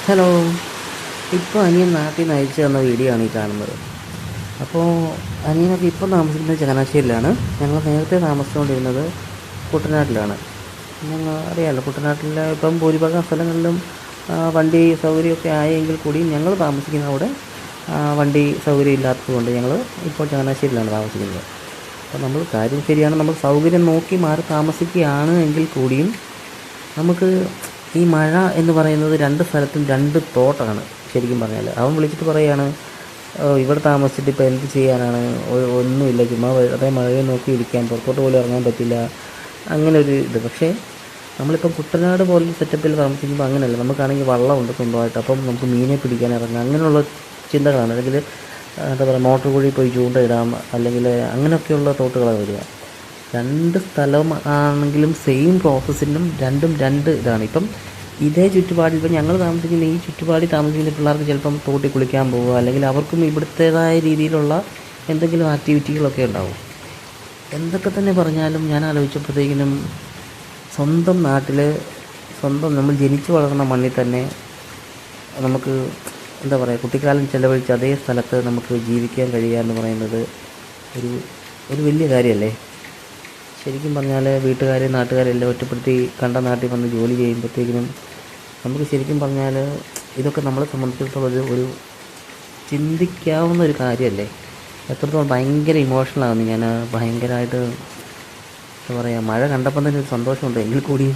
Hello. ഇപ്പോൾ അനിയൻ നാട്ടിൽ നിന്ന് അയച്ചു തന്ന വീഡിയോ ആണ് ഈ കാണുന്നത്. അപ്പോൾ അനിയനൊക്കെ ഇപ്പം താമസിക്കുന്നത് ചങ്ങനാശ്ശേരിയിലാണ്. ഞങ്ങൾ നേരത്തെ താമസിച്ചുകൊണ്ടിരുന്നത് കുട്ടനാട്ടിലാണ്. ഞങ്ങൾ അറിയാമല്ലോ, കുട്ടനാട്ടിൽ ഇപ്പം ഭൂരിഭാഗം സ്ഥലങ്ങളിലും വണ്ടി സൗകര്യമൊക്കെ ആയെങ്കിൽ കൂടി ഞങ്ങൾ താമസിക്കുന്ന അവിടെ വണ്ടി സൗകര്യം ഇല്ലാത്തത് കൊണ്ട് ഞങ്ങൾ ഇപ്പോൾ ചങ്ങനാശ്ശേരിയിലാണ് താമസിക്കുന്നത്. അപ്പോൾ നമ്മൾ കാര്യം ശരിയാണ്, നമ്മൾ സൗകര്യം നോക്കി മാറി താമസിക്കുകയാണ് എങ്കിൽ കൂടിയും നമുക്ക് ഈ മഴ എന്ന് പറയുന്നത് രണ്ട് സ്ഥലത്തും രണ്ട് തോട്ടാണ്. ശരിക്കും പറഞ്ഞാൽ അവൻ വിളിച്ചിട്ട് പറയുകയാണ്, ഇവിടെ താമസിച്ചിട്ട് ഇപ്പോൾ എന്ത് ചെയ്യാനാണ്, ഒന്നുമില്ല, ചുമ്മാ അതേ മഴയെ നോക്കി ഇരിക്കാൻ, പുറത്തോട്ട് പോലും ഇറങ്ങാൻ പറ്റില്ല, അങ്ങനെ ഒരു ഇത്. പക്ഷേ നമ്മളിപ്പം കുട്ടനാട് പോലൊരു സെറ്റപ്പിൽ താമസിക്കുമ്പോൾ അങ്ങനെയല്ല. നമുക്കാണെങ്കിൽ വള്ളമുണ്ട് സ്വന്തമായിട്ട്, അപ്പം നമുക്ക് മീനെ പിടിക്കാൻ ഇറങ്ങാം, അങ്ങനെയുള്ള ചിന്തകളാണ്. അല്ലെങ്കിൽ എന്താ പറയുക, മോട്ടോർ കുഴി പോയി ചൂണ്ടയിടാം, അല്ലെങ്കിൽ അങ്ങനെയൊക്കെയുള്ള തോട്ടുകളാണ് വരിക. രണ്ട് സ്ഥലം ആണെങ്കിലും സെയിം പ്രോസസ്സിനും രണ്ടും രണ്ട് ഇതാണ്. ഇപ്പം ഇതേ ചുറ്റുപാടിൽ, ഇപ്പം ഞങ്ങൾ താമസിക്കുന്ന ഈ ചുറ്റുപാടിൽ താമസിക്കുന്ന പിള്ളേർക്ക് ചിലപ്പം തോട്ടിൽ കുളിക്കാൻ പോവുക, അല്ലെങ്കിൽ അവർക്കും ഇവിടുത്തേതായ രീതിയിലുള്ള എന്തെങ്കിലും ആക്ടിവിറ്റികളൊക്കെ ഉണ്ടാവും. എന്തൊക്കെ തന്നെ പറഞ്ഞാലും ഞാൻ ആലോചിച്ചപ്പോഴത്തേക്കിനും സ്വന്തം നാട്ടിൽ, സ്വന്തം നമ്മൾ ജനിച്ചു വളർന്ന മണ്ണിൽ തന്നെ നമുക്ക് എന്താ പറയുക, കുട്ടിക്കാലം ചിലവഴിച്ച് അതേ സ്ഥലത്ത് നമുക്ക് ജീവിക്കാൻ കഴിയുക എന്ന് പറയുന്നത് ഒരു വലിയ കാര്യമല്ലേ. ശരിക്കും പറഞ്ഞാൽ വീട്ടുകാരെയും നാട്ടുകാരെല്ലാം ഒറ്റപ്പെടുത്തി കണ്ട നാട്ടിൽ വന്ന് ജോലി ചെയ്യുമ്പോഴത്തേക്കിനും നമുക്ക് ശരിക്കും പറഞ്ഞാൽ ഇതൊക്കെ നമ്മളെ സംബന്ധിച്ചിടത്തോളം ഒരു ചിന്തിക്കാവുന്ന ഒരു കാര്യമല്ലേ. എത്രത്തോളം ഭയങ്കര ഇമോഷണലാകുന്നു ഞാൻ. ഭയങ്കരമായിട്ട് എന്താ പറയുക, മഴ കണ്ടപ്പം തന്നെ ഒരു സന്തോഷമുണ്ട്. എങ്കിൽ കൂടി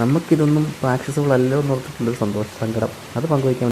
നമുക്കിതൊന്നും ആക്സസിബിൾ അല്ലോ എന്ന് ഓർത്തിട്ടുള്ളൊരു സന്തോഷം, സങ്കടം അത് പങ്കുവയ്ക്കാൻ